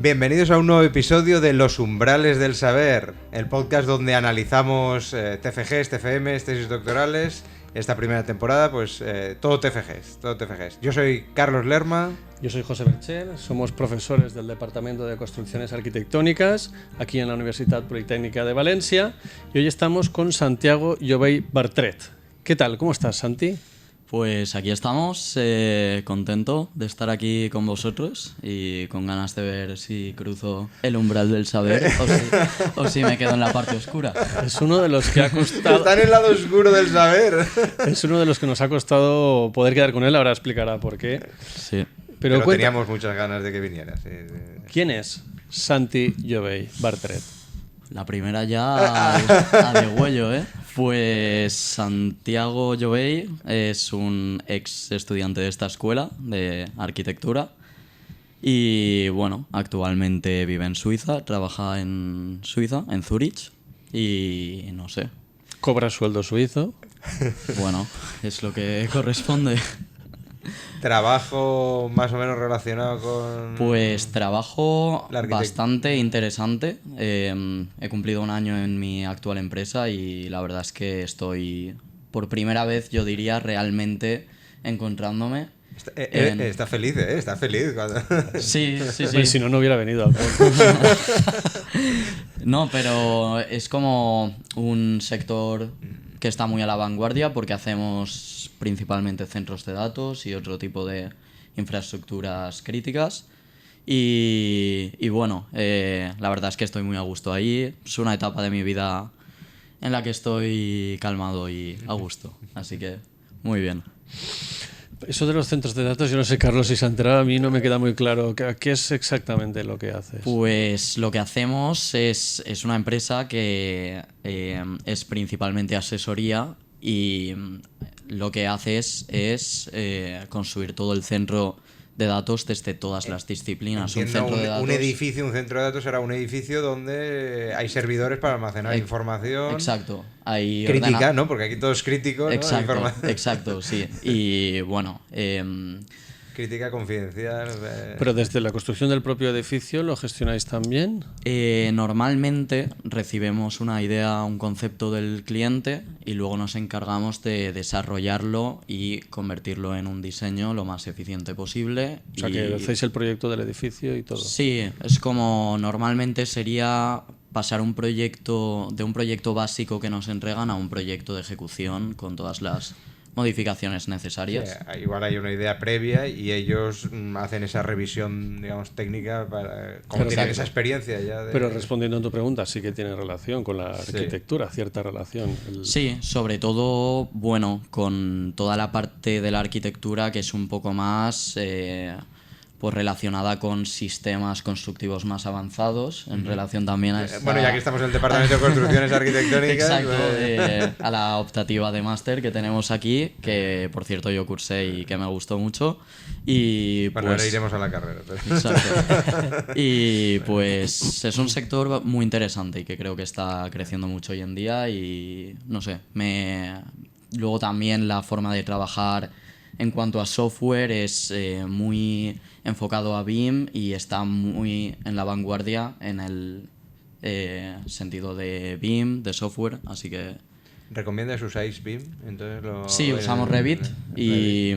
Bienvenidos a un nuevo episodio de Los Umbrales del Saber, el podcast donde analizamos TFGs, TFMs, tesis doctorales. Esta primera temporada, pues todo TFGs. Yo soy Carlos Lerma. Yo soy José Bercher, somos profesores del Departamento de Construcciones Arquitectónicas aquí en la Universitat Politécnica de Valencia y hoy estamos con Santiago Llobell Bartret. ¿Qué tal? ¿Cómo estás, Santi? Pues aquí estamos, contento de estar aquí con vosotros y con ganas de ver si cruzo el umbral del saber o si me quedo en la parte oscura. Es uno de los que ha costado... Está en el lado oscuro del saber. Es uno de los que nos ha costado poder quedar con él, ahora explicará por qué. Sí. Pero teníamos muchas ganas de que viniera. Sí. ¿Quién es Santi Llobell Bartret? La primera ya a degüello, ¿eh? Pues Santiago Llobell es un ex estudiante de esta escuela de arquitectura y bueno, actualmente vive en Suiza, trabaja en Suiza, en Zurich y no sé. ¿Cobra sueldo suizo? Bueno, es lo que corresponde. ¿Trabajo más o menos relacionado con...? Pues trabajo bastante interesante. He cumplido un año en mi actual empresa y la verdad es que estoy, por primera vez, yo diría, realmente encontrándome. Está feliz, ¿eh? Está feliz. Sí. Pues si no, no hubiera venido al podcast. No, pero es como un sector que está muy a la vanguardia porque hacemos principalmente centros de datos y otro tipo de infraestructuras críticas. Y bueno, la verdad es que estoy muy a gusto ahí. Es una etapa de mi vida en la que estoy calmado y a gusto. Así que muy bien. Eso de los centros de datos, yo no sé, Carlos, si se ha enterado, a mí no me queda muy claro. ¿Qué es exactamente lo que haces? Pues lo que hacemos es una empresa que es principalmente asesoría y lo que hace es construir todo el centro de datos desde todas las disciplinas. Entiendo, un edificio, un centro de datos será un edificio donde hay servidores para almacenar información. Exacto. Crítica, ¿no? Porque aquí todo es crítico, ¿no? Exacto, sí. Y bueno... crítica confidencial. Pero desde la construcción del propio edificio, ¿lo gestionáis también? Normalmente recibimos una idea, un concepto del cliente y luego nos encargamos de desarrollarlo y convertirlo en un diseño lo más eficiente posible. O sea, que hacéis el proyecto del edificio y todo. Sí, es como normalmente sería pasar de un proyecto básico que nos entregan a un proyecto de ejecución con todas las modificaciones necesarias. Sí, igual hay una idea previa y ellos hacen esa revisión, digamos, técnica para como tienen esa experiencia ya Pero respondiendo a tu pregunta, sí que tiene relación con la arquitectura, cierta relación. Sí, sobre todo, bueno, con toda la parte de la arquitectura que es un poco más pues relacionada con sistemas constructivos más avanzados, en relación también a bueno, ya que estamos en el Departamento de Construcciones Arquitectónicas... Exacto, a la optativa de máster que tenemos aquí, que por cierto yo cursé y que me gustó mucho. Y bueno, pues, ahora iremos a la carrera. Pero... Exacto. Y pues es un sector muy interesante y que creo que está creciendo mucho hoy en día y no sé, luego también la forma de trabajar en cuanto a software es muy enfocado a BIM y está muy en la vanguardia en el sentido de BIM, de software, así que... ¿Recomiendas usáis BIM? Entonces sí, usamos Revit y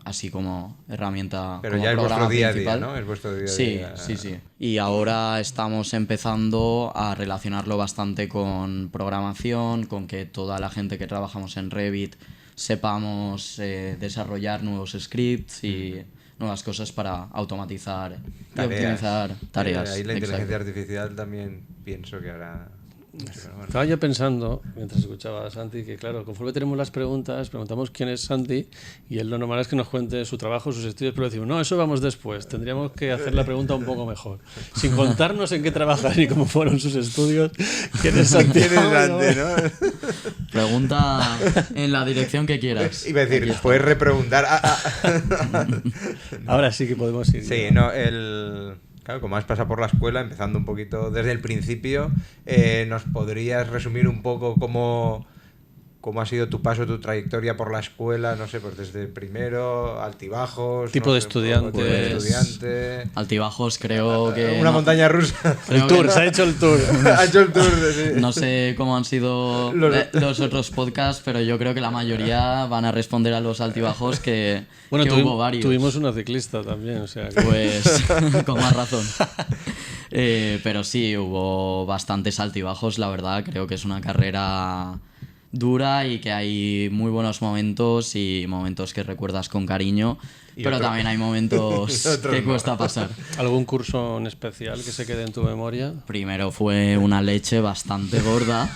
así como herramienta. Pero como ya es vuestro día a día, principal. ¿no? Es vuestro día a día. Sí. Y ahora estamos empezando a relacionarlo bastante con programación, con que toda la gente que trabajamos en Revit sepamos desarrollar nuevos scripts y nuevas cosas para automatizar y optimizar tareas. Ahí la inteligencia artificial también pienso que hará... Bueno. Estaba yo pensando, mientras escuchaba a Santi, que claro, conforme tenemos las preguntas, preguntamos quién es Santi y él lo normal es que nos cuente su trabajo, sus estudios, pero decimos, no, eso vamos después, tendríamos que hacer la pregunta un poco mejor. Sin contarnos en qué trabaja ni cómo fueron sus estudios, ¿quién es Santi? ¿Quién es Santi, no? Pregunta en la dirección que quieras. Iba a decir, puedes repreguntar. Ahora sí que podemos ir. Sí, no, Claro, como has pasado por la escuela, empezando un poquito desde el principio, ¿nos podrías resumir un poco cómo ha sido tu paso, tu trayectoria por la escuela, no sé, pues desde primero, altibajos... Tipo no de sé, estudiante. tipo de estudiante... Altibajos creo que... Una montaña rusa. El tour, se ha hecho el tour. Ha hecho el tour, sí. No sé cómo han sido los otros podcasts, pero yo creo que la mayoría van a responder a los altibajos que, Bueno, que hubo varios. tuvimos una ciclista también, o sea que... Pues con más razón. Pero sí, hubo bastantes altibajos, la verdad. Creo que es una carrera dura y que hay muy buenos momentos y momentos que recuerdas con cariño, pero también hay momentos que cuesta pasar. ¿Algún curso en especial que se quede en tu memoria? Primero fue una leche bastante gorda.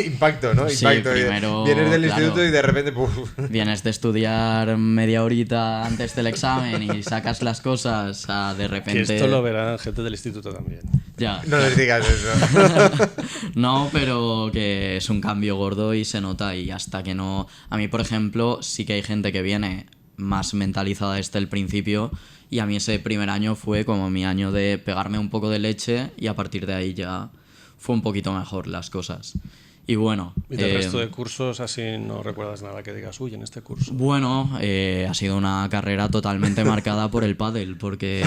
Impacto, ¿no? Sí, Impacto. primero, Vienes del claro. instituto y de repente... ¡puf! Vienes de estudiar media horita antes del examen y sacas las cosas de repente... Que esto lo verán gente del instituto también. Ya, No les digas eso. No, pero que es un cambio gordo y se nota y hasta que no... A mí, por ejemplo, sí que hay gente que viene más mentalizada desde el principio y a mí ese primer año fue como mi año de pegarme un poco de leche y a partir de ahí ya fue un poquito mejor las cosas. Y bueno... ¿Y del resto de cursos así no recuerdas nada que digas, uy, en este curso? Bueno, ha sido una carrera totalmente marcada por el pádel, porque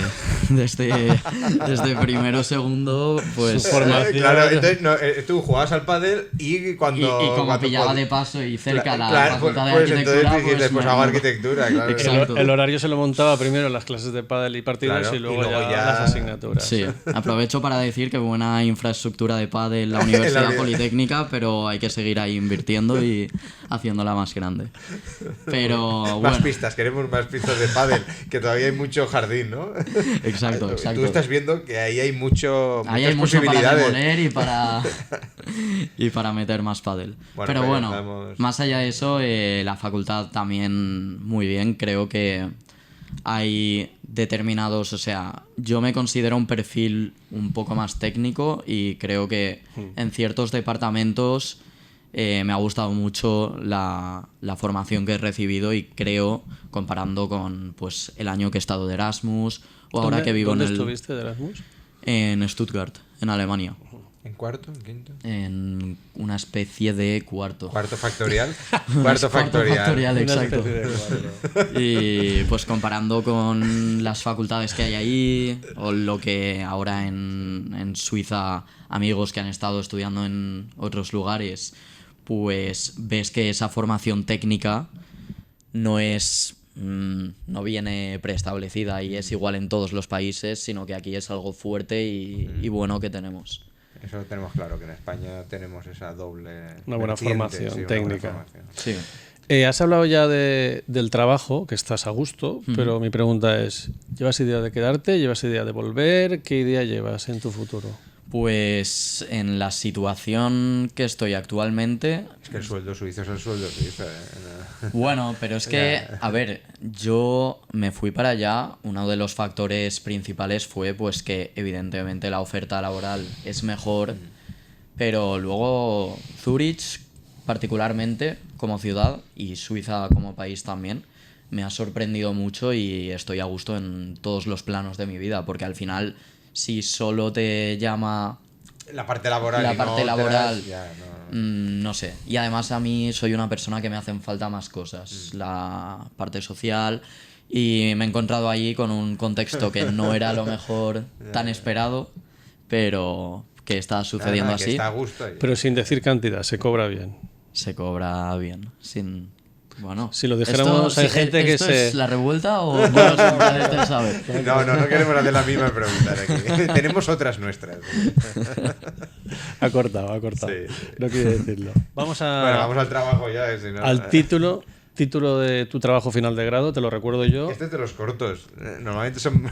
desde primero, segundo, pues... Claro, entonces tú jugabas al pádel y cuando... Y como cuando pillaba de paso y cerca la claro, facultad de pues arquitectura, entonces dijiste, pues hago me- arquitectura, claro. Exacto. El horario se lo montaba primero en las clases de pádel y partidos Claro, y luego ya las asignaturas. Sí, aprovecho para decir que buena infraestructura de pádel en la Universidad Politécnica, pero hay que seguir ahí invirtiendo y haciéndola más grande. Pero Más bueno, pistas, queremos más pistas de pádel, que todavía hay mucho jardín, ¿no? exacto, Tú exacto. estás viendo que ahí hay Ahí muchas hay mucho para posibilidades. demoler y para meter más pádel. Bueno, pero pero bueno, estamos- más allá de eso, la facultad también muy bien. Creo que hay determinados, o sea, yo me considero un perfil un poco más técnico y creo que en ciertos departamentos me ha gustado mucho la formación que he recibido y creo, comparando con pues el año que he estado de Erasmus o ahora que vivo ¿Dónde en estuviste de Erasmus? en Stuttgart, en Alemania, ¿En cuarto? ¿En quinto? en una especie de cuarto. ¿Cuarto factorial? Cuarto factorial. Una Exacto. especie de cuadro. Y pues comparando con las facultades que hay ahí, o lo que ahora en Suiza, amigos que han estado estudiando en otros lugares, pues ves que esa formación técnica no es... no viene preestablecida y es igual en todos los países, sino que aquí es algo fuerte y bueno que tenemos. Eso lo tenemos claro, que en España tenemos esa doble... Una buena vertiente, formación sí, una técnica. buena formación. Sí. Has hablado ya del trabajo, que estás a gusto, pero mi pregunta es, ¿llevas idea de quedarte? ¿Llevas idea de volver? ¿Qué idea llevas en tu futuro? Pues en la situación que estoy actualmente, Es que el sueldo suizo es el sueldo suizo. ¿eh? bueno, pero es que, a ver, yo me fui para allá, uno de los factores principales fue pues que evidentemente la oferta laboral es mejor, pero luego Zurich particularmente como ciudad y Suiza como país también me ha sorprendido mucho y estoy a gusto en todos los planos de mi vida, porque al final si solo te llama La parte laboral. la y no parte otras, laboral, ya, no. no sé. Y además a mí soy una persona que me hacen falta más cosas. La parte social. Y me he encontrado ahí con un contexto que no era a lo mejor tan esperado, pero que está sucediendo Nada, que así. está a gusto ahí. Pero sin decir cantidad, se cobra bien. Se cobra bien. Sin... Bueno, Si lo dijéramos, hay gente que ¿esto se- es la revuelta o no los umbrales del saber? No queremos hacer la misma pregunta aquí. Tenemos otras nuestras. Ha cortado. Sí. No quiere decirlo. Vamos Bueno, vamos al trabajo ya. Si no, al título de tu trabajo final de grado, te lo recuerdo yo. Este es de los cortos. Normalmente son...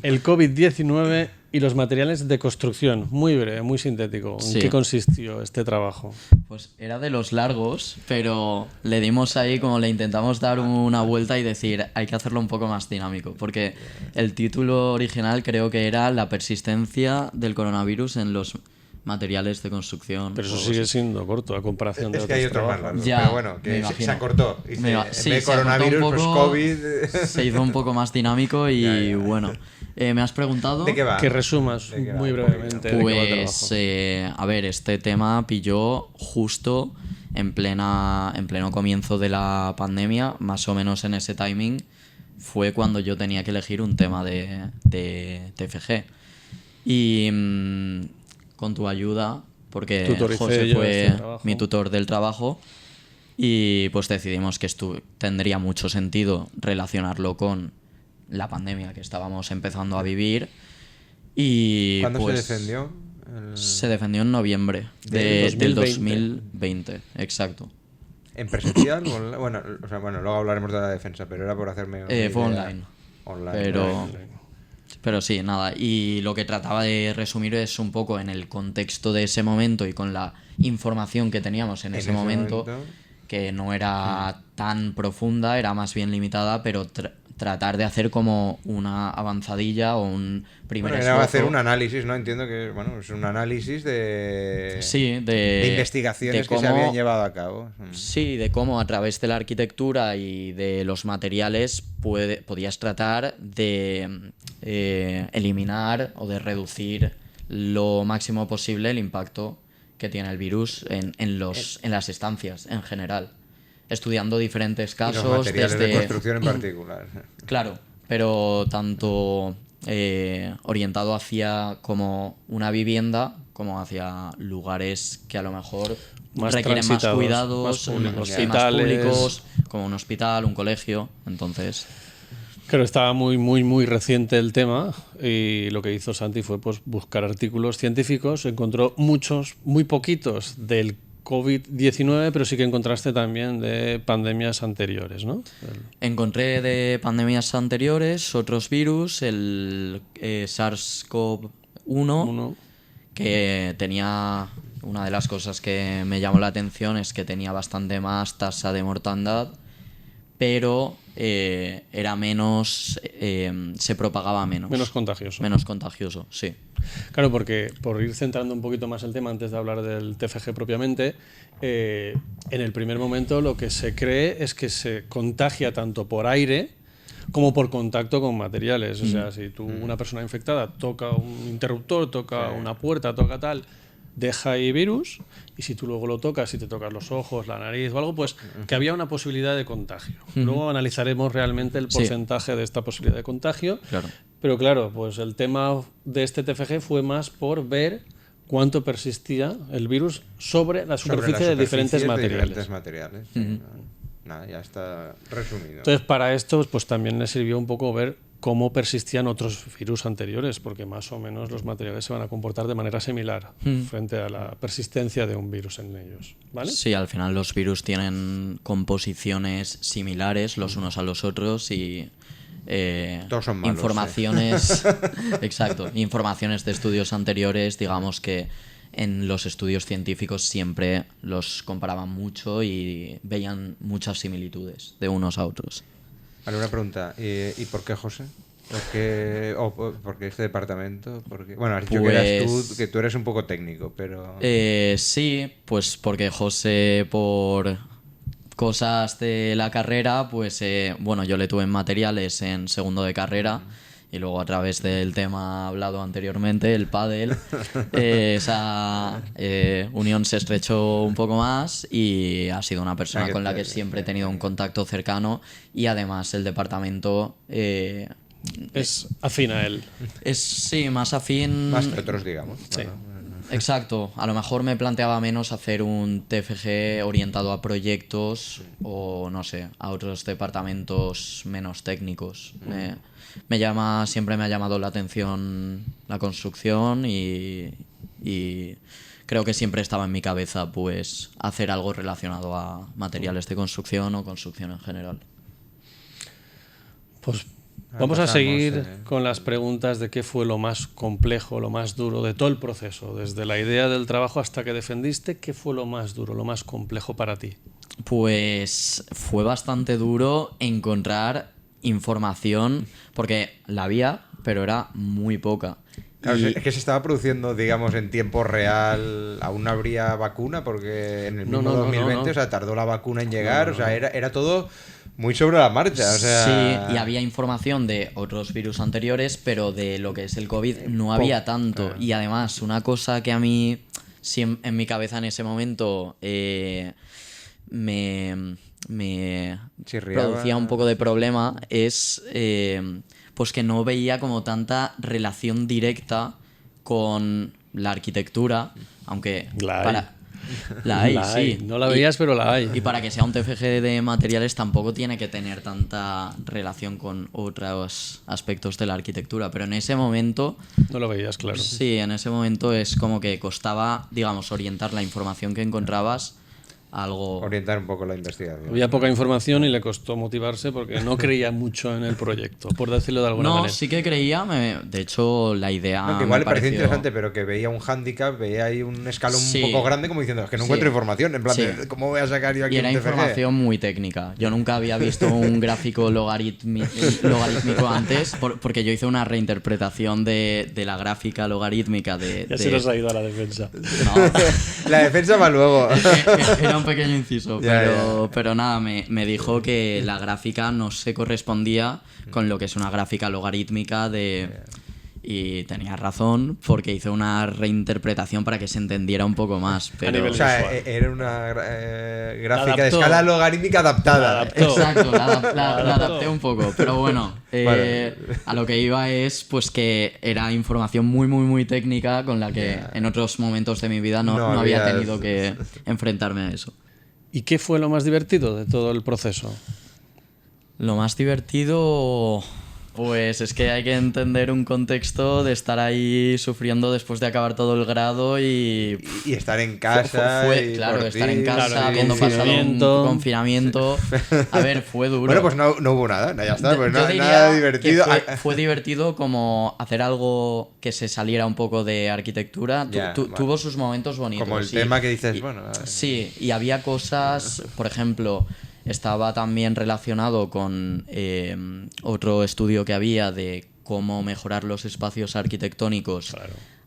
El COVID-19 y los materiales de construcción. Muy breve, muy sintético. ¿En Sí. qué consistió este trabajo? Pues era de los largos, pero le dimos ahí como le intentamos dar una vuelta y decir, hay que hacerlo un poco más dinámico, porque el título original creo que era La persistencia del coronavirus en los materiales de construcción. Pero eso o algo sigue así. siendo corto a comparación de Es que otros hay otros más trabajos. largos. Ya, Pero bueno, me que imagino. se acortó. Y Sí, en vez de se acortó un coronavirus, pues poco, COVID. se hizo un poco más dinámico y bueno. Me has preguntado... ¿De qué va? Que resumas ¿De qué va? muy brevemente de qué va el Pues, trabajo. a ver, este tema pilló justo en pleno comienzo de la pandemia, más o menos en ese timing, fue cuando yo tenía que elegir un tema de TFG. Y con tu ayuda, porque Tutoricé José yo fue este trabajo. mi tutor del trabajo, y pues decidimos que tendría mucho sentido relacionarlo con la pandemia que estábamos empezando a vivir. Y ¿Cuándo pues, se defendió? se defendió en noviembre Del del 2020. 2020, exacto. ¿En presencial? Bueno, luego hablaremos de la defensa, pero era por hacerme una Fue idea. online. Online. Pero sí, nada. Y lo que trataba de resumir es un poco en el contexto de ese momento y con la información que teníamos en ese momento, que no era tan profunda, era más bien limitada, pero tratar de hacer como una avanzadilla o un primer Era esbozo. hacer un análisis, ¿no? Entiendo que es un análisis de, Sí, de investigaciones de que se cómo- habían llevado a cabo. Sí, de cómo a través de la arquitectura y de los materiales podías tratar de eliminar o de reducir lo máximo posible el impacto que tiene el virus en las estancias en general. Estudiando diferentes Y casos los materiales de desde... construcción en particular. Claro, pero tanto orientado hacia como una vivienda como hacia lugares que a lo mejor Más requieren más transitados, cuidados, más públicos, sí, más hospitales. públicos, como un hospital, un colegio. Entonces, Claro, estaba muy reciente el tema y lo que hizo Santi fue pues, buscar artículos científicos. Encontró muchos, muy poquitos del COVID-19, pero sí que encontraste también de pandemias anteriores, ¿no? encontré de pandemias anteriores otros virus, el SARS-CoV-1, Uno, que tenía... Una de las cosas que me llamó la atención es que tenía bastante más tasa de mortandad, pero era menos... se propagaba menos. menos contagioso. Menos contagioso, sí. Claro, porque por ir centrando un poquito más el tema antes de hablar del TFG propiamente, en el primer momento lo que se cree es que se contagia tanto por aire como por contacto con materiales. O sea, si tú, una persona infectada toca un interruptor, toca una puerta, toca tal, deja ahí virus, y si tú luego lo tocas, si te tocas los ojos, la nariz o algo, pues que había una posibilidad de contagio. Luego analizaremos realmente el porcentaje de esta posibilidad de contagio. Claro. Pero claro, pues el tema de este TFG fue más por ver cuánto persistía el virus sobre la superficie de diferentes materiales. Nada, ya está resumido. Entonces, para esto pues también le sirvió un poco ver cómo persistían otros virus anteriores, porque más o menos los materiales se van a comportar de manera similar frente a la persistencia de un virus en ellos, ¿vale? Sí, al final los virus tienen composiciones similares los unos a los otros y Todos son malos, informaciones exacto, informaciones de estudios anteriores, digamos que en los estudios científicos siempre los comparaban mucho y veían muchas similitudes de unos a otros. Vale, una pregunta. ¿Y por qué José? ¿Por qué este departamento? Bueno, has dicho que tú eres un poco técnico, pero... Sí, pues porque José, por cosas de la carrera, pues bueno, yo le tuve en materiales en segundo de carrera y luego a través del tema hablado anteriormente, el pádel, esa unión se estrechó un poco más y ha sido una persona con la que siempre he tenido un contacto cercano y además el departamento... es afín a él. Es, sí, más afín... Más que otros, digamos. Sí. Exacto, a lo mejor me planteaba menos hacer un TFG orientado a proyectos o no sé, a otros departamentos menos técnicos. Siempre me ha llamado la atención la construcción y creo que siempre estaba en mi cabeza pues hacer algo relacionado a materiales de construcción o construcción en general. Pues vamos a seguir con las preguntas de qué fue lo más complejo, lo más duro de todo el proceso, desde la idea del trabajo hasta que defendiste. ¿Qué fue lo más duro, lo más complejo para ti? Pues fue bastante duro encontrar información, porque la había, pero era muy poca. Claro, Y- es que se estaba produciendo, digamos, en tiempo real. Aún no habría vacuna porque en el mismo 2020, o sea, tardó la vacuna en llegar. O sea, era todo muy sobre la marcha. O sea... Sí, y había información de otros virus anteriores, pero de lo que es el COVID no había tanto. Y además, una cosa que a mí, sí, en mi cabeza en ese momento, me Chirriaba. producía un poco de problema es pues que no veía como tanta relación directa con la arquitectura, aunque La hay. la hay, La hay. sí. No la veías, pero la hay. Y para que sea un TFG de materiales tampoco tiene que tener tanta relación con otros aspectos de la arquitectura, pero en ese momento, No lo veías, claro. sí, en ese momento es como que costaba, digamos, orientar la información que encontrabas a algo... Orientar un poco la investigación. Había poca información y le costó motivarse porque no creía mucho en el proyecto, por decirlo de alguna No, manera. sí que creía, de hecho la idea No, que igual me le parecía pareció... interesante, pero que veía un hándicap, veía ahí un escalón Sí. un poco grande, como diciendo, es que no Sí. encuentro información. En plan, Sí. de, ¿cómo voy a sacar yo aquí Y era un TFG? información muy técnica. Yo nunca había visto un gráfico logarítmico antes, porque yo hice una reinterpretación de la gráfica logarítmica de... Ya se nos ha ido a la defensa. No, La defensa va luego. era un pequeño inciso, Ya, pero nada, me dijo que la gráfica no se correspondía con lo que es una gráfica logarítmica de... Y tenía razón porque hice una reinterpretación para que se entendiera un poco más. Pero... nivel O sea, visual. era una gráfica de adaptó. escala logarítmica adaptada. La adaptó. Exacto, la adapté un poco, pero bueno, Vale. a lo que iba es pues que era información muy, muy, muy técnica con la que en otros momentos de mi vida no había habías- tenido que enfrentarme a eso. ¿Y qué fue lo más divertido de todo el proceso? Lo más divertido, pues es que hay que entender un contexto de estar ahí sufriendo después de acabar todo el grado y... Y estar en casa. y claro, por estar ti. en casa, Claro, habiendo pasado un confinamiento. confinamiento. A ver, fue duro. Bueno, pues no hubo nada, ya está. Pues Yo diría nada que divertido. fue divertido como hacer algo que se saliera un poco de arquitectura. Ya, vale. Tuvo sus momentos bonitos. Como el sí. tema que dices, Y- bueno. Sí, y había cosas, por ejemplo, estaba también relacionado con otro estudio que había de cómo mejorar los espacios arquitectónicos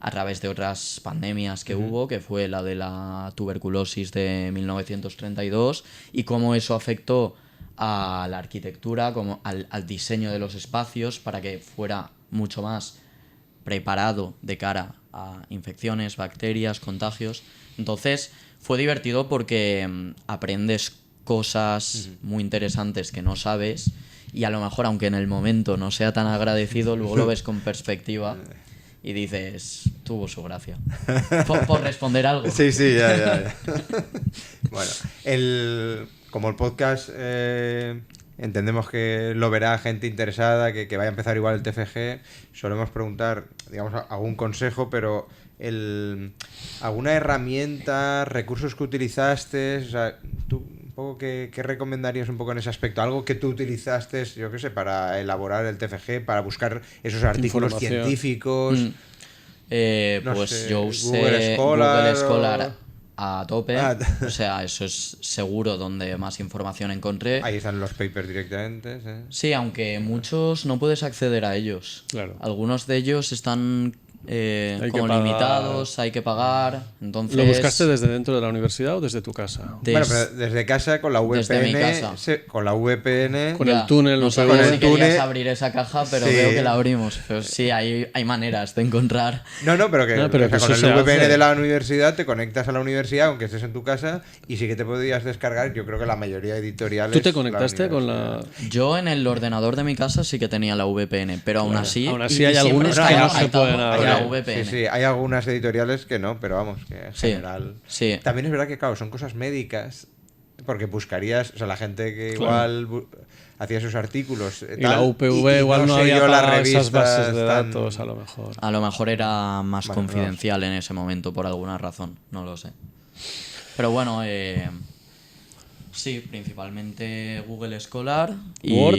a través de otras pandemias que hubo, que fue la de la tuberculosis de 1932, y cómo eso afectó a la arquitectura, como al diseño de los espacios para que fuera mucho más preparado de cara a infecciones, bacterias, contagios. Entonces fue divertido porque aprendes cosas muy interesantes que no sabes y a lo mejor, aunque en el momento no sea tan agradecido, luego lo ves con perspectiva y dices, tuvo su gracia. Por responder algo. Sí, ya. Bueno, como el podcast entendemos que lo verá gente interesada, que vaya a empezar igual el TFG, solemos preguntar, digamos, algún consejo, pero alguna herramienta, recursos que utilizaste, o sea, tú un poco qué recomendarías un poco en ese aspecto, algo que tú utilizaste, yo qué sé, para elaborar el TFG, para buscar esos artículos Información. científicos. No Pues sé, yo usé Google Scholar Google o- Scholar a tope. Ah. O sea, eso es seguro donde más información encontré. Ahí están los papers directamente. ¿Sí? Sí, aunque muchos no puedes acceder a ellos. Claro. Algunos de ellos están Hay que como pagar. limitados, hay que pagar. Entonces, ¿Lo buscaste desde dentro de la universidad o desde tu casa? Bueno, pero desde casa con la Desde mi VPN. casa. Con la VPN. Con el túnel, no no sé sé, cómo con si el querías túnel. abrir esa caja, pero Sí. veo que la abrimos. Pero sí, hay maneras de encontrar. No, pero que, No, pero o sea, que con eso el se VPN hace. de la universidad te conectas a la universidad, aunque estés en tu casa, y sí que te podías descargar, yo creo que la mayoría de editoriales. ¿Tú te conectaste con la...? Yo en el ordenador de mi casa sí que tenía la VPN, pero aún así. Aún así y hay siempre algunos que estaba no se atado pueden a abrir. la Hay- VPN. Sí, hay algunas editoriales que no, pero vamos, que en Sí, general. sí. También es verdad que, claro, son cosas médicas, porque buscarías, o sea, la gente que Claro. igual hacía sus artículos. Y la UPV igual no sé había yo las para esas bases revistas de tan- datos, a lo mejor. A lo mejor era más Bueno, confidencial en ese momento por alguna razón, no lo sé. Pero bueno, sí, principalmente Google Scholar y... Word.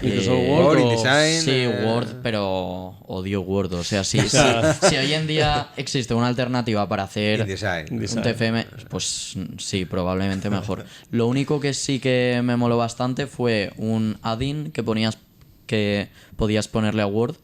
Microsoft Word Word, o- InDesign. Sí, Word, pero odio Word. O sea, si hoy en día existe una alternativa para hacer InDesign. un TFM, pues sí, probablemente mejor. Lo único que sí que me moló bastante fue un add-in que podías ponerle a Word,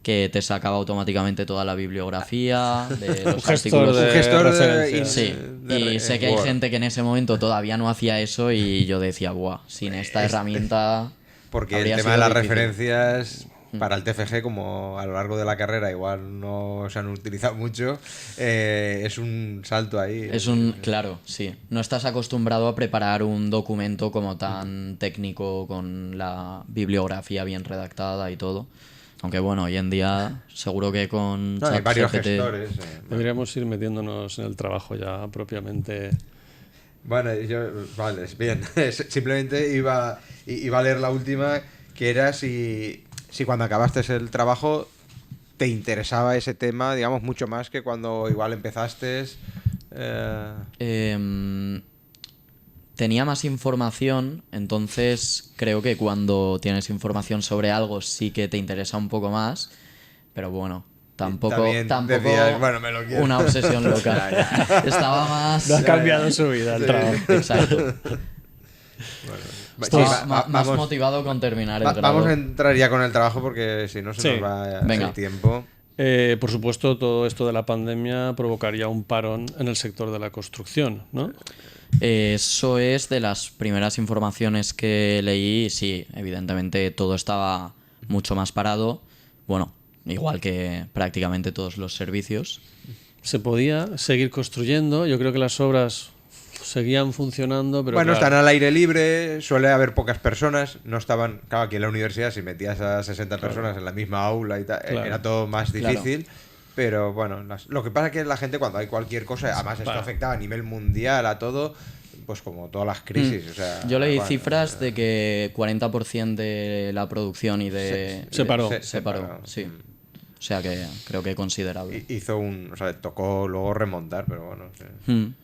que te sacaba automáticamente toda la bibliografía de los gestor artículos. de Un gestor referencias. Sí, y sé que hay gente que en ese momento todavía no hacía eso y yo decía, buah, sin esta herramienta... Porque el habría tema de sido las difícil". referencias para el TFG, como a lo largo de la carrera igual no se han utilizado mucho, es un salto ahí. Claro, sí. No estás acostumbrado a preparar un documento como tan técnico con la bibliografía bien redactada y todo. Aunque bueno, hoy en día seguro que con No, hay varios ChatGPT gestores. Deberíamos ir metiéndonos en el trabajo ya propiamente. Bueno, vale, bien. Simplemente iba a leer la última, que era si cuando acabaste el trabajo te interesaba ese tema, digamos, mucho más que cuando igual empezaste. Tenía más información, entonces creo que cuando tienes información sobre algo sí que te interesa un poco más, pero bueno, tampoco decías, bueno, me lo quiero. una obsesión loca. Estaba más... No ha cambiado su vida el trabajo. Exacto. Estaba más vamos, motivado con terminar el grado. vamos a entrar ya con el trabajo porque si no se Sí. nos va Venga. el tiempo. Por supuesto, todo esto de la pandemia provocaría un parón en el sector de la construcción, ¿no? Eso es de las primeras informaciones que leí. Sí, evidentemente todo estaba mucho más parado. Bueno, igual que prácticamente todos los servicios. Se podía seguir construyendo. Yo creo que las obras seguían funcionando, pero Bueno, claro, están al aire libre, suele haber pocas personas, no estaban, claro, aquí en la universidad si metías a 60 personas en la misma aula y tal, Claro. era todo más difícil, pero bueno, lo que pasa es que la gente cuando hay cualquier cosa, además esto Vale. afectaba a nivel mundial a todo, pues como todas las crisis, o sea... Yo leí bueno, cifras de que 40% de la producción y de... Se paró. Se paró, sí. O sea que creo que considerable. Hizo o sea, tocó luego remontar, pero bueno... sí. Mm.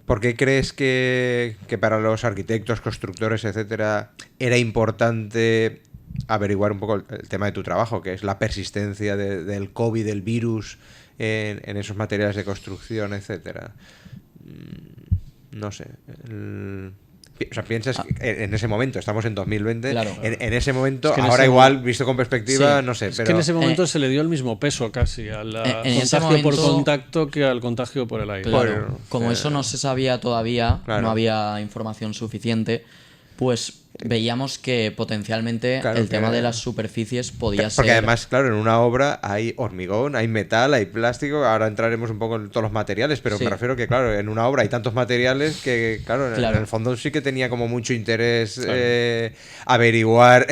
¿Por qué crees que para los arquitectos, constructores, etcétera, era importante averiguar un poco el tema de tu trabajo, que es la persistencia del COVID, del virus en esos materiales de construcción, etcétera? No sé. O sea, piensas que en ese momento, estamos en 2020, Claro. en ese momento, Es que en ahora ese igual, visto con perspectiva, Sí. no sé, es pero... que en ese momento se le dio el mismo peso casi al en ese contagio por momento- contacto que al contagio por el aire. Claro, Bueno, como eso no se sabía todavía, Claro. no había información suficiente, pues veíamos que potencialmente Claro el tema que- de las superficies podía Porque ser... además, claro, en una obra hay hormigón, hay metal, hay plástico, ahora entraremos un poco en todos los materiales, pero Sí. me refiero que, claro, en una obra hay tantos materiales que, claro, Claro. en el fondo sí que tenía como mucho interés averiguar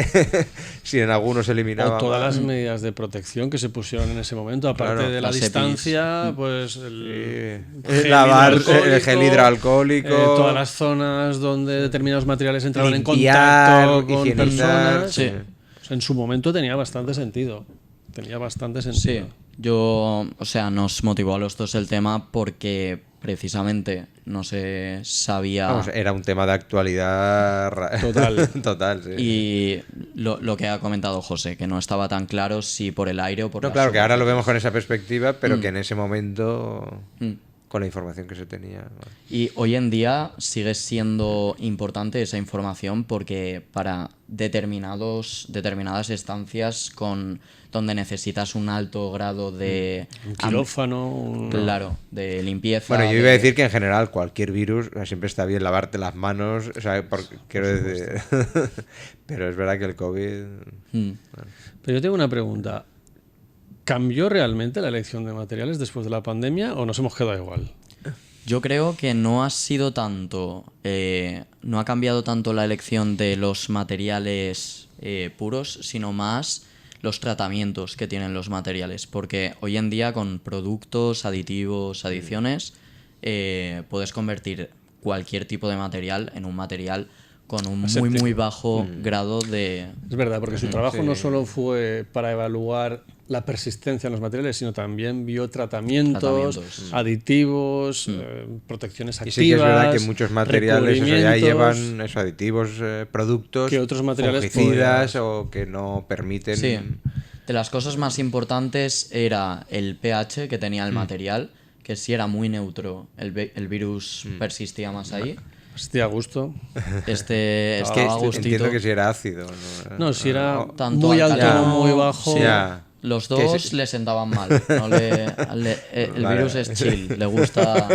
si en algunos se eliminaba. O todas más. las medidas de protección que se pusieron en ese momento, aparte Claro, de la las EPIs. distancia, pues gel Lavar hidroalcohólico, el gel hidroalcohólico, todas las zonas donde determinados materiales entraban en limpiar, contacto con higienizar, personas. sí. O sea, en su momento tenía bastante sentido. Tenía bastante Sí, sentido. o sea, nos motivó a los dos el tema porque precisamente no se sabía... Vamos, era un tema de actualidad Total. total, sí. Y lo que ha comentado José, que no estaba tan claro si por el aire o por No, las claro, que ahora lo superficies. vemos con esa perspectiva, pero que en ese momento, Mm. con la información que se tenía... bueno. Y hoy en día sigue siendo importante esa información porque para determinadas estancias donde necesitas un alto grado de... Un quirófano, Claro, de limpieza. Bueno, yo iba a decir que en general cualquier virus, o sea, siempre está bien lavarte las manos, o sea, quiero decir... pero es verdad que el COVID... Mm. Pero yo tengo una pregunta. ¿Cambió realmente la elección de materiales después de la pandemia o nos hemos quedado igual? Yo creo que no ha sido tanto, no ha cambiado tanto la elección de los materiales puros, sino más los tratamientos que tienen los materiales. Porque hoy en día con productos, aditivos, adiciones, puedes convertir cualquier tipo de material en un material con un muy bajo grado de... Es verdad, porque su trabajo sí. no solo fue para evaluar la persistencia en los materiales, sino también vio tratamientos, aditivos, protecciones Y activas. sí que es verdad que muchos materiales eso, ya recubrimientos, llevan esos aditivos, productos, que otros materiales fungicidas o que no permiten... Sí. De las cosas más importantes era el pH que tenía el material, que si era muy neutro, el virus persistía más ahí. Estoy a gusto. Este Es que estaba a gustito. entiendo que si era ácido. No, si era tanto muy alto alcalino, o muy bajo. sí. Ya. Los dos le sentaban mal. El Vale. virus es chill, le gusta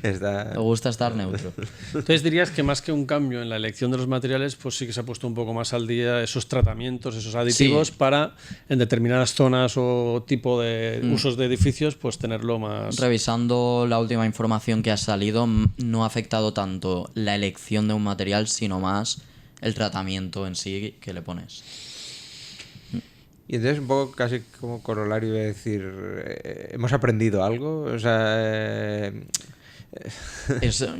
Está... estar neutro. Entonces dirías que más que un cambio en la elección de los materiales, pues sí que se ha puesto un poco más al día esos tratamientos, esos aditivos, Sí. para en determinadas zonas o tipo de usos de edificios, pues tenerlo más... Revisando la última información que ha salido, no ha afectado tanto la elección de un material, sino más el tratamiento en sí que le pones. Y entonces un poco casi como corolario de decir, ¿hemos aprendido algo? O sea...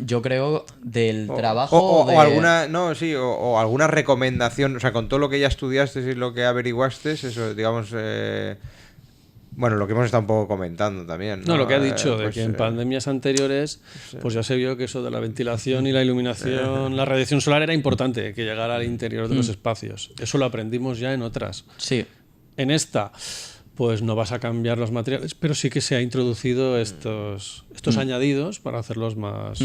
Yo creo del o- trabajo o alguna, no, sí, o alguna recomendación, o sea, con todo lo que ya estudiaste y lo que averiguaste, eso, digamos, bueno, lo que hemos estado un poco comentando también. No, lo que ha dicho, de Pues, que en pandemias anteriores, pues ya se vio que eso de la ventilación y la iluminación, la radiación solar era importante, que llegara al interior de los espacios. Eso lo aprendimos ya en otras. Sí, En esta, pues no vas a cambiar los materiales, pero sí que se ha introducido estos añadidos para hacerlos más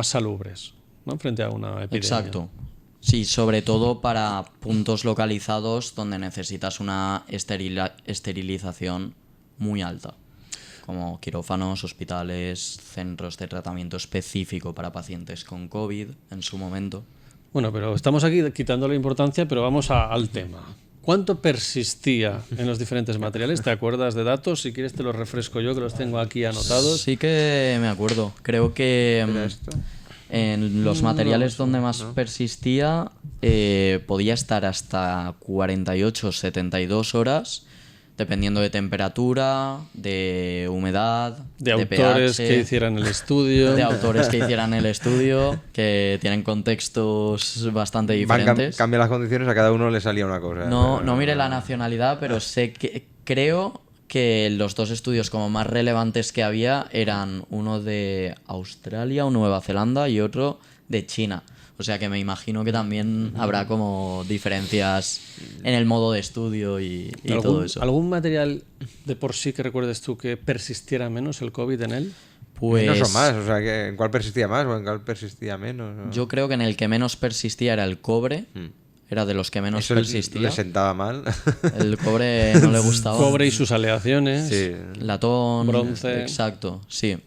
salubres, ¿no? Frente a una epidemia. exacto. Sí, sobre todo para puntos localizados donde necesitas una esterilización muy alta, como quirófanos, hospitales, centros de tratamiento específico para pacientes con COVID en su momento. Bueno, pero estamos aquí quitando la importancia, pero vamos al tema. ¿Cuánto persistía en los diferentes materiales? ¿Te acuerdas de datos? Si quieres te los refresco yo, que los tengo aquí anotados. Sí que me acuerdo. Creo que ¿Era esto? en los materiales donde más persistía podía estar hasta 48 o 72 horas, dependiendo de temperatura, de humedad, De autores pH, que hicieran el estudio. de autores que hicieran el estudio, que tienen contextos bastante diferentes. Cambia las condiciones, a cada uno le salía una cosa. No miré la nacionalidad, pero creo que los dos estudios como más relevantes que había eran uno de Australia o Nueva Zelanda y otro de China. O sea que me imagino que también habrá como diferencias en el modo de estudio y todo eso. ¿Algún material de por sí que recuerdes tú que persistiera menos el COVID en él? Pues Menos o más, o sea, ¿en cuál persistía más o en cuál persistía menos? ¿No? yo creo que en el que menos persistía era el cobre. Era de los que menos Eso persistía. le sentaba mal. El cobre no le gustaba. Cobre y sus aleaciones. Sí. Latón, Bronce. exacto, sí.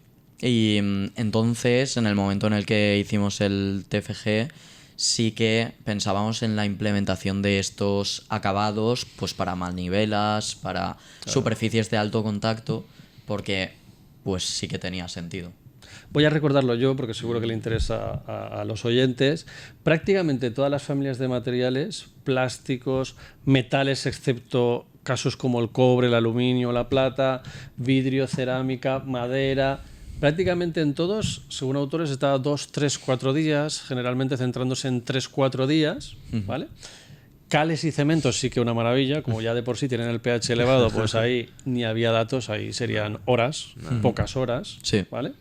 Y entonces, en el momento en el que hicimos el TFG, sí que pensábamos en la implementación de estos acabados, pues para manivelas, para superficies de alto contacto, porque pues sí que tenía sentido. Voy a recordarlo yo porque seguro que le interesa a los oyentes. Prácticamente todas las familias de materiales, plásticos, metales, excepto casos como el cobre, el aluminio, la plata, vidrio, cerámica, madera, prácticamente en todos, según autores, está 2, 3, 4 días, generalmente centrándose en 3, 4 días, ¿vale? Cales y cementos sí que una maravilla, como ya de por sí tienen el pH elevado, pues ahí ni había datos, ahí serían horas, pocas horas, Sí. ¿vale?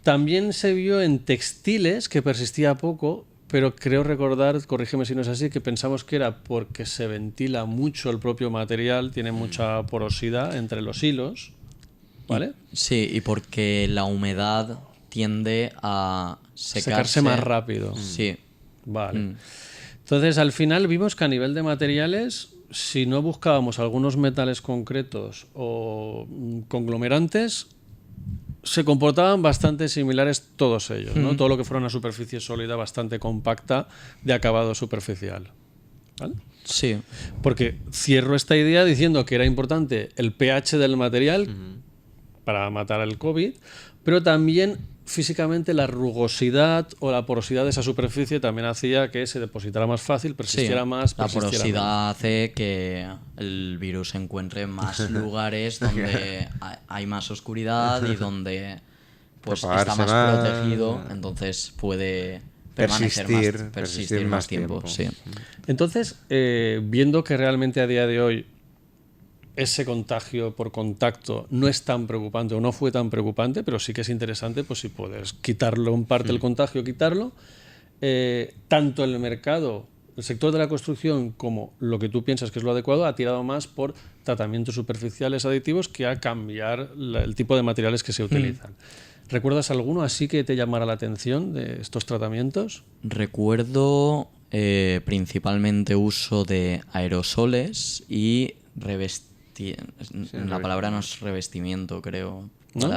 También se vio en textiles que persistía poco, pero creo recordar, corrígeme si no es así, que pensamos que era porque se ventila mucho el propio material, tiene mucha porosidad entre los hilos, ¿vale? Sí, y porque la humedad tiende a Secarse más rápido. Sí. Vale. Entonces, al final vimos que a nivel de materiales, si no buscábamos algunos metales concretos o conglomerantes, se comportaban bastante similares todos ellos, ¿no? Todo lo que fuera una superficie sólida bastante compacta de acabado superficial. ¿Vale? Sí. Porque cierro esta idea diciendo que era importante el pH del material para matar el COVID, pero también físicamente la rugosidad o la porosidad de esa superficie también hacía que se depositara más fácil, persistiera más, la persistiera porosidad menos. hace que el virus encuentre más lugares donde hay más oscuridad y donde pues está Propagarse más más. protegido, entonces puede permanecer persistir más tiempo. Sí. Entonces, viendo que realmente a día de hoy ese contagio por contacto no es tan preocupante o no fue tan preocupante, pero sí que es interesante, pues si puedes quitarlo en parte el contagio, quitarlo. Tanto el mercado, el sector de la construcción, como lo que tú piensas que es lo adecuado, ha tirado más por tratamientos superficiales aditivos que a cambiar el tipo de materiales que se utilizan. ¿Recuerdas alguno así que te llamara la atención de estos tratamientos? Recuerdo principalmente uso de aerosoles y revestimientos La palabra no es revestimiento, creo. ¿No?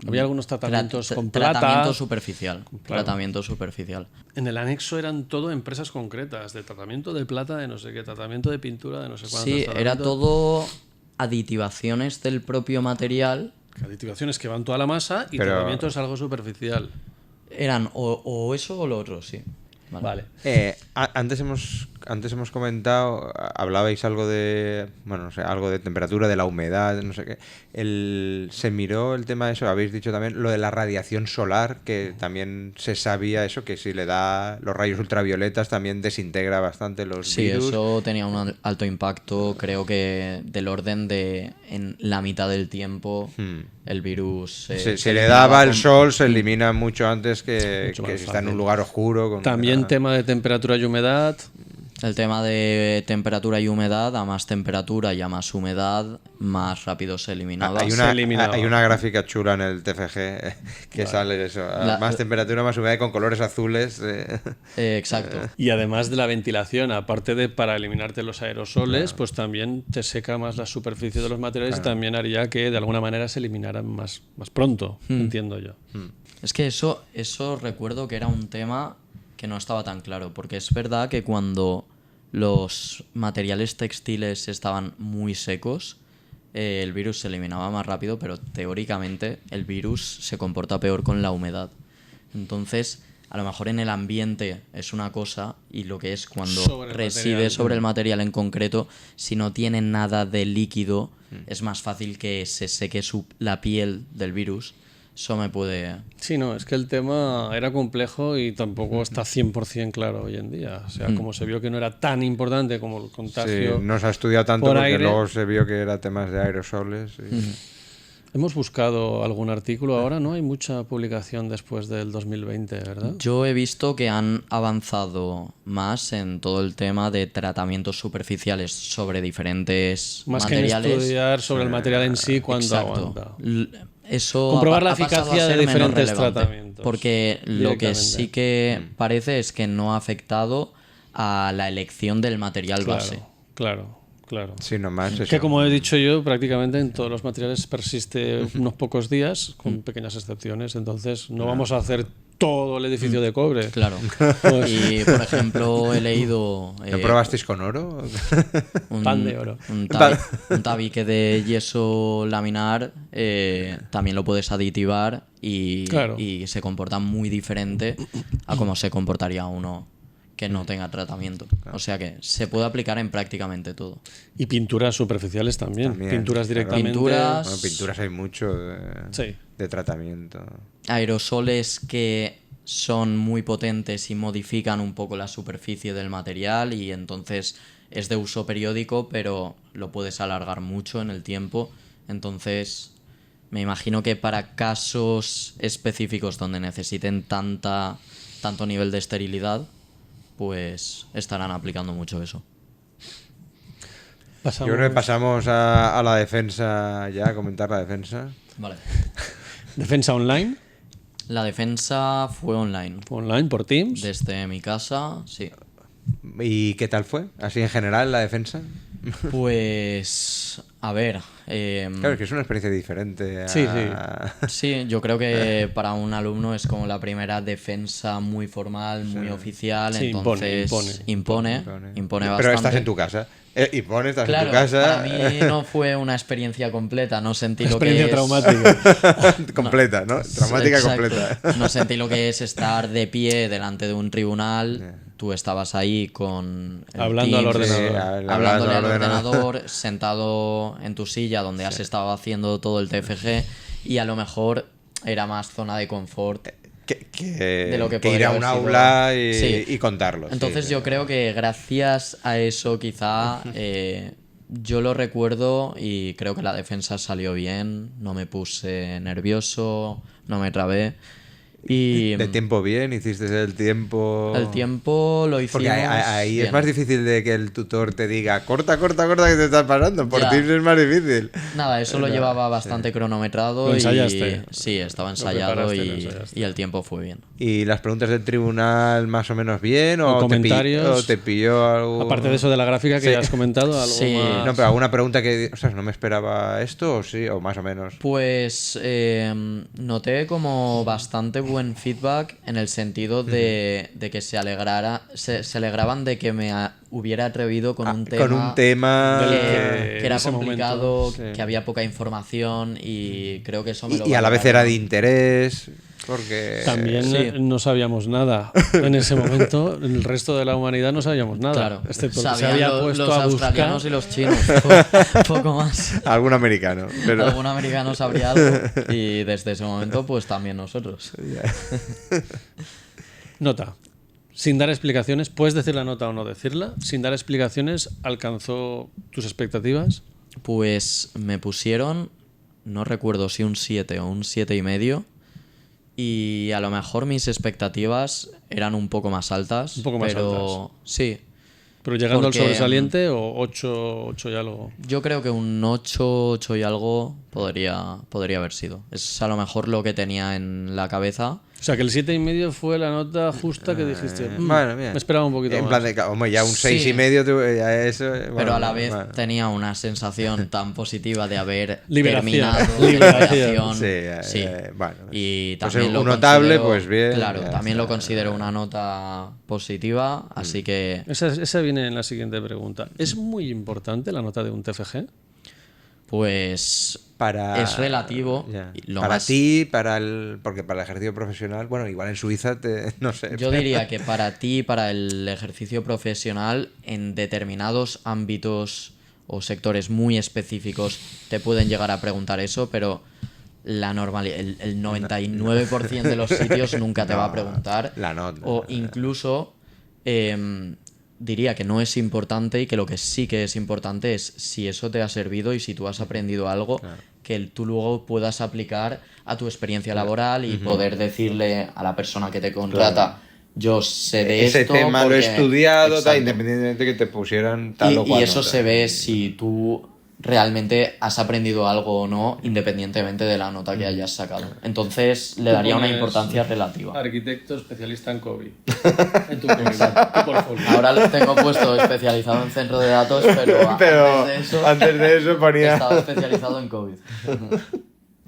Había algunos tratamientos con plata. Tratamiento superficial. Claro. Tratamiento superficial. En el anexo eran todo empresas concretas, de tratamiento de plata, de no sé qué, tratamiento de pintura, de no sé cuánto. Sí, era todo aditivaciones del propio material. Aditivaciones que van toda la masa y Pero- tratamiento es algo superficial. Eran o eso o lo otro, sí. Vale. Antes hemos comentado, hablabais algo de, bueno, no sé, algo de temperatura, de la humedad, no sé qué. Se miró el tema de eso, habéis dicho también lo de la radiación solar, que también se sabía eso, que si le da los rayos ultravioletas también desintegra bastante los Sí, virus. eso tenía un alto impacto, creo que del orden de en la mitad del tiempo el virus Si le daba el con- sol, se elimina mucho antes que, Mucho más que si está en un fácil. lugar oscuro. Con También tema de temperatura y humedad. El tema de temperatura y humedad, a más temperatura y a más humedad, más rápido se eliminaba. Hay Se eliminaba. hay una gráfica chula en el TFG que sale eso, más temperatura, más humedad con colores azules. Exacto. Y además de la ventilación, aparte de para eliminarte los aerosoles, pues también te seca más la superficie de los materiales y también haría que de alguna manera se eliminaran más pronto, entiendo yo. Es que eso recuerdo que era un tema que no estaba tan claro, porque es verdad que cuando los materiales textiles estaban muy secos, el virus se eliminaba más rápido, pero teóricamente el virus se comporta peor con la humedad. Entonces, a lo mejor en el ambiente es una cosa y lo que es cuando Sobre el reside material. sobre el material en concreto, si no tiene nada de líquido, es más fácil que se seque la piel del virus. Eso me puede... Sí, no, es que el tema era complejo y tampoco está 100% claro hoy en día. O sea, como se vio que no era tan importante como el Sí, contagio. no se ha estudiado tanto por porque aire. luego se vio que era temas de aerosoles. Hemos buscado algún artículo ahora, ¿no? Hay mucha publicación después del 2020, ¿verdad? Yo he visto que han avanzado más en todo el tema de tratamientos superficiales sobre diferentes Más que en materiales. estudiar sobre el material en sí, cuánto Exacto. aguanta. Eso Comprobar la ha pasado a eficacia ser de menos diferentes relevante, tratamientos. Porque lo que Directamente. sí que parece es que no ha afectado a la elección del material base. Claro. Sí, nomás eso. Que como he dicho yo, prácticamente en todos los materiales persiste unos pocos días, con pequeñas excepciones. Entonces, no vamos a hacer todo el edificio de cobre. Claro. Pues- Y, por ejemplo, he leído... ¿No probasteis con oro? Pan de oro. Un tabique de yeso laminar también lo puedes aditivar y, Claro. y se comporta muy diferente a cómo se comportaría uno que no tenga tratamiento. O sea que se puede aplicar en prácticamente todo. Y pinturas superficiales también. También, Pinturas claro. directamente. Pinturas. Bueno, pinturas hay mucho Sí. de tratamiento. Aerosoles que son muy potentes y modifican un poco la superficie del material y entonces es de uso periódico, pero lo puedes alargar mucho en el tiempo. Entonces, me imagino que para casos específicos donde necesiten tanto nivel de esterilidad, pues estarán aplicando mucho eso. Pasamos- Yo creo que pasamos a la defensa ya, a comentar la defensa. Vale. Defensa online. La defensa fue online. Online por Teams. Desde mi casa, sí. ¿Y qué tal fue? Así en general la defensa. Pues, a ver. Claro, es que es una experiencia diferente. Sí, Sí, yo creo que para un alumno es como la primera defensa muy formal, muy oficial, Sí, entonces impone bastante. Pero estás en tu casa. Y pones, estás Claro, en tu casa. para mí no fue una experiencia completa, no sentí lo que Experiencia es... traumática. completa, ¿no? Traumática Exacto. completa. No sentí lo que es estar de pie delante de un tribunal, tú estabas ahí con el Hablando al Teams, ordenador. hablándole al ordenador, sentado en tu silla donde has estado haciendo todo el TFG y a lo mejor era más zona de confort de lo que ir a podría un haber sido. aula Sí. y contarlo. Entonces sí, yo creo que gracias a eso quizá yo lo recuerdo y creo que la defensa salió bien, no me puse nervioso, no me trabé Y ¿De tiempo bien? ¿Hiciste el tiempo? el tiempo lo hicimos Porque ahí es bien. más difícil de que el tutor te diga corta, corta, corta, que te estás pasando. Por Ya. Teams es más difícil. Nada, eso lo llevaba bastante cronometrado. Lo ensayaste. Sí, estaba Lo ensayado preparaste, lo y, ensayaste. y el tiempo fue bien. ¿Y las preguntas del tribunal más o menos bien? O ¿O comentarios. te pilló algo? Aparte de eso de la gráfica que Sí. ya has comentado, algo Sí. más... No, pero alguna pregunta que... O sea, ¿no me esperaba esto o sí? O más o menos. Pues noté como bastante buen feedback en el sentido de que se alegraban de que hubiera atrevido con un tema. Con un tema... Del Que era en ese complicado, momento, sí. que había poca información y creo que eso me lo Y a la vez era valoraron. de interés, porque... También Sí. no sabíamos nada en ese momento. En el resto de la humanidad no sabíamos nada. Claro, Excepto que se sabían había los puesto a buscar. australianos y los chinos, poco más. Algún americano. Pero... Algún americano sabría algo y desde ese momento pues también nosotros. Nota. Sin dar explicaciones, puedes decir la nota o no decirla. Sin dar explicaciones, ¿alcanzó tus expectativas? Pues me pusieron, no recuerdo si un 7 o un 7,5 y a lo mejor mis expectativas eran un poco más altas. Un poco más pero sí, Pero llegando Porque, al sobresaliente o 8 y algo. yo creo que un 8 y algo podría haber sido. Es a lo mejor lo que tenía en la cabeza. O sea, que el 7,5 fue la nota justa que dijiste. Bueno, bien. Me esperaba un poquito En más. plan de... Hombre, ya un Sí. 6,5... Ya eso, Pero bueno, a la vez bueno. tenía una sensación tan positiva de haber Liberación. terminado Liberación. Sí, bueno. Y Pues también lo un notable, considero- pues bien. Claro, ya también lo está. considero una nota positiva, así que Esa viene en la siguiente pregunta. ¿Es muy importante la nota de un TFG? pues Para... es relativo. Ya. Y lo Para más- ti, porque para el ejercicio profesional, bueno, igual en Suiza, no sé. Yo diría que para ti, para el ejercicio profesional, en determinados ámbitos o sectores muy específicos te pueden llegar a preguntar eso, pero el 99% de los sitios nunca te va a preguntar. La nota. O incluso diría que no es importante y que lo que sí que es importante es si eso te ha servido y si tú has aprendido algo que tú luego puedas aplicar a tu experiencia laboral y poder decirle a la persona que te contrata, yo sé de Ese esto tema lo he porque-". estudiado, tal, Exacto. independientemente de que te pusieran tal o Y cual eso nota. se ve si tú realmente has aprendido algo o no, independientemente de la nota que hayas sacado. Entonces le daría una importancia relativa. Arquitecto especialista en COVID. En tu portfolio. Ahora lo tengo puesto especializado en centro de datos, pero, Pero antes de eso ponía... estaba especializado en COVID.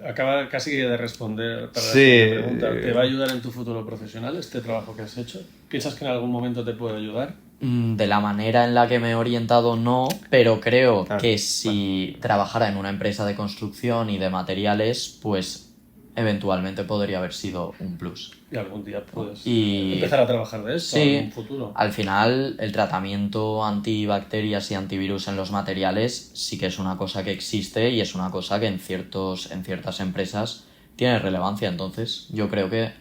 Acaba casi de responder para la Sí. siguiente pregunta. ¿Te va a ayudar en tu futuro profesional este trabajo que has hecho? ¿Piensas que en algún momento te puede ayudar? De la manera en la que me he orientado no, pero creo Claro, que si trabajara en una empresa de construcción y de materiales, pues eventualmente podría haber sido un plus. Y algún día puedes Y- empezar a trabajar de esto Sí, en un futuro. al final el tratamiento antibacterias y antivirus en los materiales sí que es una cosa que existe y es una cosa que en ciertas empresas tiene relevancia, entonces yo creo que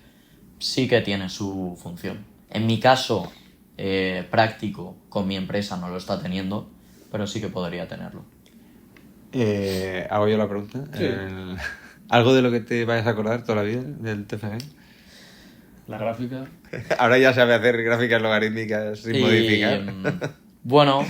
sí que tiene su función. En mi caso práctico con mi empresa no lo está teniendo, pero sí que podría tenerlo. ¿Hago yo la pregunta? Sí. ¿Algo de lo que te vayas a acordar toda la vida del TFG? La gráfica. Ahora ya sabe hacer gráficas logarítmicas sin modificar. Bueno,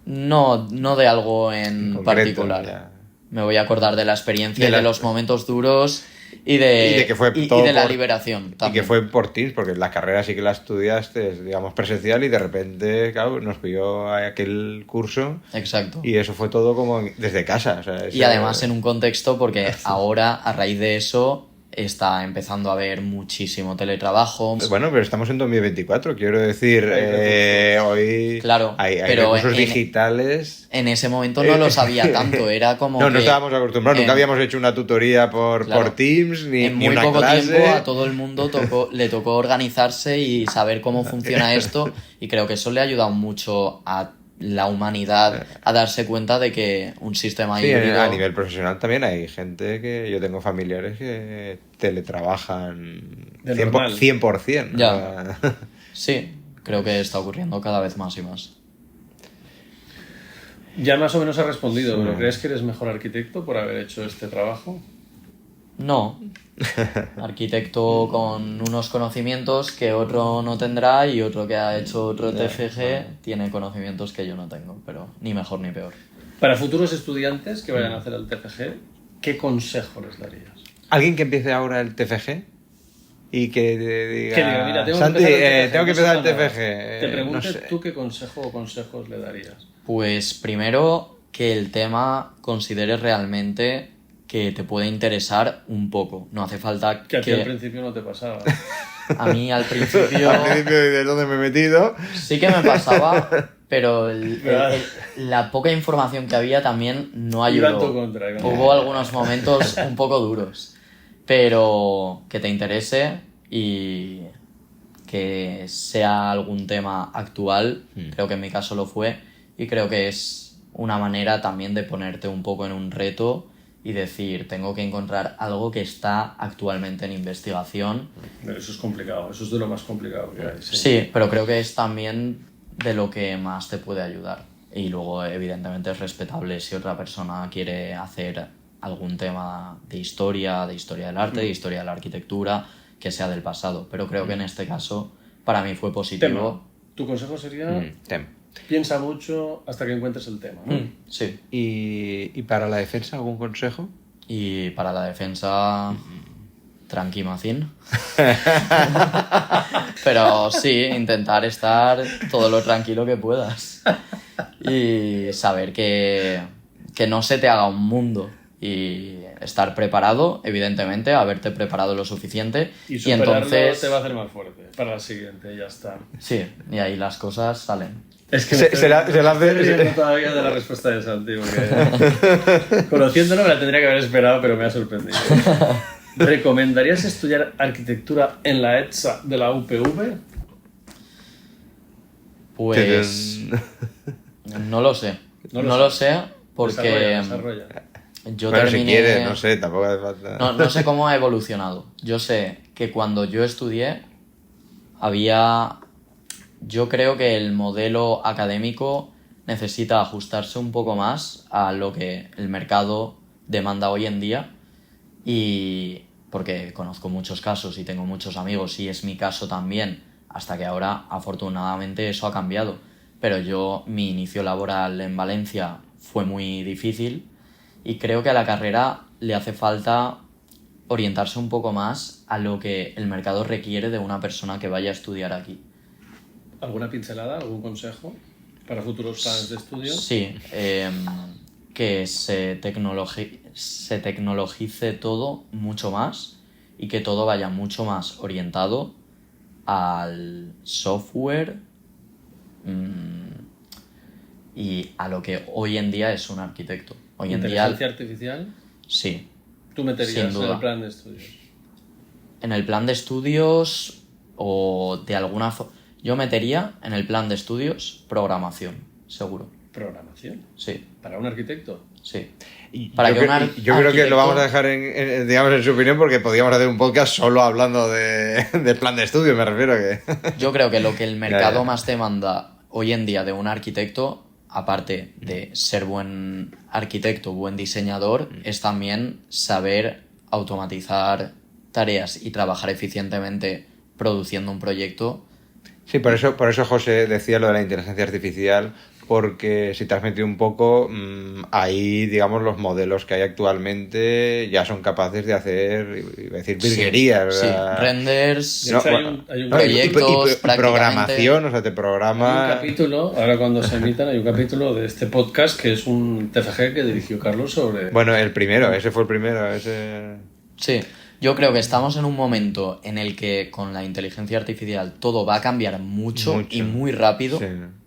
no de algo en Concreto, particular. ya. Me voy a acordar de la experiencia De y la- de los momentos duros y de que fue y todo de la por- liberación Y también. que fue por Teams, porque la carrera sí que la estudiaste, digamos, presencial y de repente, claro, nos pilló aquel curso Exacto. y eso fue todo como desde casa. O sea, Y además en un contexto porque ahora, a raíz de eso, está empezando a haber muchísimo teletrabajo. Bueno, pero estamos en 2024, quiero decir, hoy Claro, hay pero recursos en- digitales. En ese momento no lo sabía tanto, era como No que estábamos acostumbrados, nunca habíamos hecho una tutoría por Claro. Teams, ni, en ni muy una poco clase. tiempo a todo el mundo le tocó organizarse y saber cómo funciona esto y creo que eso le ha ayudado mucho a la humanidad a darse cuenta de que un sistema Sí, híbrido... a nivel profesional también hay gente que yo tengo familiares que teletrabajan De 100%. normal. 100%. Ya. O sea, Sí, creo que está ocurriendo cada vez más y más. Ya más o menos has respondido, pero ¿crees que eres mejor arquitecto por haber hecho este trabajo? No. Arquitecto con unos conocimientos que otro no tendrá y otro que ha hecho otro TFG tiene conocimientos que yo no tengo, pero ni mejor ni peor. Para futuros estudiantes que vayan a hacer el TFG, ¿qué consejo les darías? Alguien que empiece ahora el TFG y que diga, Que diga, mira, Santi, tengo que empezar el no sé TFG. nada. Te pregunte no sé. tú qué consejo o consejos le darías. Pues primero que el tema consideres realmente que te puede interesar un poco. No hace falta Que a ti al principio no te pasaba. A mí al principio Al principio de dónde me he metido. sí que me pasaba, pero la poca información que había también no Iba en tu ayudó. contra, iba en tu Hubo contra. algunos momentos un poco duros, pero que te interese y que sea algún tema actual, creo que en mi caso lo fue, y creo que es una manera también de ponerte un poco en un reto y decir, tengo que encontrar algo que está actualmente en investigación. Pero eso es complicado, eso es de lo más complicado que hay. Sí, pero creo que es también de lo que más te puede ayudar. Y luego, evidentemente, es respetable si otra persona quiere hacer algún tema de historia del arte, de historia de la arquitectura, que sea del pasado. Pero creo que en este caso, para mí fue positivo. Tema. Tu consejo sería, Tem. piensa mucho hasta que encuentres el tema, ¿no? Sí. ¿Y para la defensa algún consejo? Y para la defensa, tranqui Macín. Pero sí, intentar estar todo lo tranquilo que puedas. Y saber que no se te haga un mundo. Y estar preparado, evidentemente, haberte preparado lo suficiente. Y superarlo entonces, te va a hacer más fuerte para la siguiente, ya está. sí, y ahí las cosas salen. Es que Se la hace- estoy riendo todavía de la respuesta de Santi, porque conociéndolo me la tendría que haber esperado, pero me ha sorprendido. ¿Recomendarías estudiar arquitectura en la ETSA de la UPV? Pues no lo sé. No No lo lo sé porque Desarrolla. yo Bueno, terminé... si quieres, no sé, tampoco hace falta. No sé cómo ha evolucionado. Yo sé que cuando yo estudié había... Yo creo que el modelo académico necesita ajustarse un poco más a lo que el mercado demanda hoy en día y porque conozco muchos casos y tengo muchos amigos y es mi caso también, hasta que ahora afortunadamente eso ha cambiado. Pero mi inicio laboral en Valencia fue muy difícil y creo que a la carrera le hace falta orientarse un poco más a lo que el mercado requiere de una persona que vaya a estudiar aquí. ¿Alguna pincelada, algún consejo para futuros planes de estudio? Sí, que se tecnologice todo mucho más y que todo vaya mucho más orientado al software y a lo que hoy en día es un arquitecto. Hoy en día, ¿Inteligencia artificial? sí, ¿Tú meterías Sin en duda. el plan de estudios? en el plan de estudios o de alguna forma... Yo metería en el plan de estudios programación, seguro. ¿Programación? Sí, ¿Para un arquitecto? sí. Y Para yo que un yo creo que lo arquitecto- vamos a dejar digamos, en su opinión porque podríamos hacer un podcast solo hablando de plan de estudio, me refiero que... Yo creo que lo que el mercado ya. más demanda hoy en día de un arquitecto, aparte de ser buen arquitecto, buen diseñador, es también saber automatizar tareas y trabajar eficientemente produciendo un proyecto. Sí, por eso José decía lo de la inteligencia artificial, porque si te has metido un poco, ahí, digamos, los modelos que hay actualmente ya son capaces de hacer, iba a decir, virguerías. Sí, ¿verdad? renders, De hecho, hay un No, y proyectos, programación, o sea, te Hay un programa... capítulo, ahora cuando se emitan, hay un capítulo de este podcast que es un TFG que dirigió Carlos sobre... Bueno, el primero, ese fue el primero, ese... Sí, yo creo que estamos en un momento en el que con la inteligencia artificial todo va a cambiar mucho. Mucho. Y muy rápido. Sí.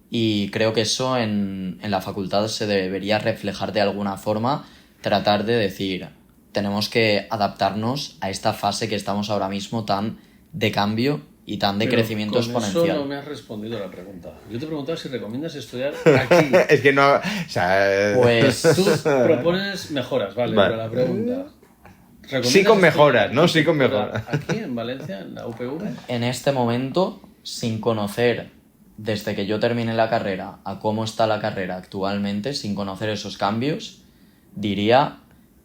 Y creo que eso en la facultad se debería reflejar de alguna forma, tratar de decir, tenemos que adaptarnos a esta fase que estamos ahora mismo tan de cambio y tan de Pero crecimiento con exponencial. Eso no me has respondido a la pregunta. Yo te preguntaba si recomiendas estudiar aquí. Es que no... O sea, Pues Tú propones mejoras, vale, Vale. pero la pregunta... ¿recomiendas Sí con estudiar mejoras, ¿no? Sí con arquitectura mejoras. ¿Aquí en Valencia, en la UPV? en este momento, sin conocer, desde que yo terminé la carrera, a cómo está la carrera actualmente, sin conocer esos cambios, diría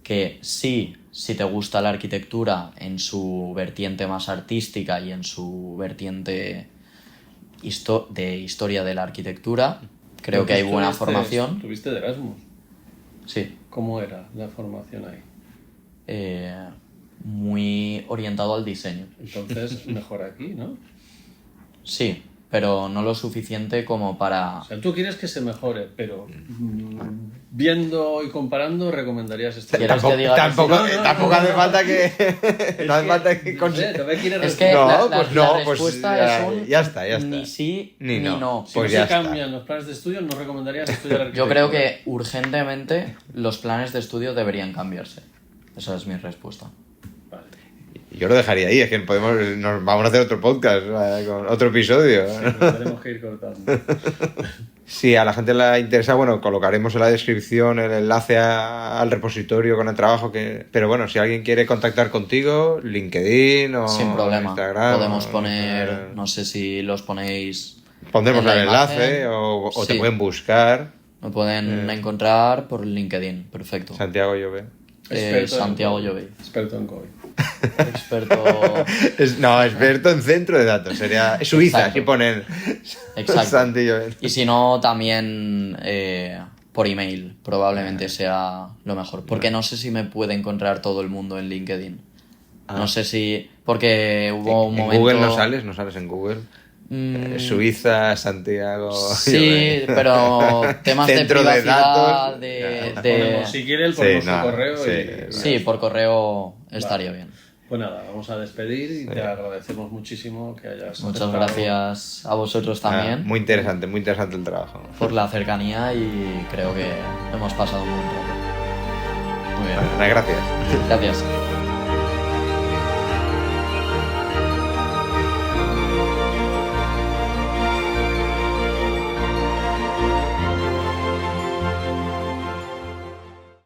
que sí si te gusta la arquitectura en su vertiente más artística y en su vertiente de historia de la arquitectura, creo que hay buena formación. ¿Tuviste de Erasmus? Sí. ¿Cómo era la formación ahí? Muy orientado al diseño. Entonces, mejor aquí, ¿no? Sí, pero no lo suficiente como para... O sea, tú quieres que se mejore, pero viendo y comparando, recomendarías estudiar. ¿Quieres que diga que Tampoco hace falta que... no hace falta que... No sé, ¿todavía quieres Es que No, la pues no, pues respuesta ya- es un ya está. ni sí Ni ni no. no. Si Pues no ya se está. cambian los planes de estudio, ¿no recomendarías estudiar Yo arquitectura? creo que urgentemente los planes de estudio deberían cambiarse. Esa es mi respuesta. Vale. Yo lo dejaría ahí, es que nos vamos a hacer otro podcast, con otro episodio. Tenemos que ir cortando. Si a la gente le interesa, bueno, colocaremos en la descripción el enlace al repositorio con el trabajo pero bueno, si alguien quiere contactar contigo, LinkedIn o Sin problema. Instagram. Podemos poner, no sé si los ponéis... Pondremos en la el enlace imagen. o te Sí. pueden buscar. Me pueden encontrar por LinkedIn, perfecto. Santiago Llobé. Santiago Llobé. Experto en COVID. Experto... Experto en centro de datos. Sería Suiza, Exacto. aquí ponen Exacto. Santi Llobé. Y si no, también por email probablemente sea lo mejor. Porque no sé si me puede encontrar todo el mundo en LinkedIn. No sé si... Porque hubo un En momento... Google no sales en Google. Suiza, Santiago. Sí, pero temas de Centro de privacidad, datos. Ponemos, si quiere, ponemos Sí, su no, correo sí, y... Sí, por correo estaría bien. Pues nada, vamos a despedir y te agradecemos muchísimo que hayas Muchas aceptado. gracias a vosotros también Muy interesante el trabajo. por la cercanía y creo que hemos pasado un buen rato. Muy bien. Gracias. Gracias.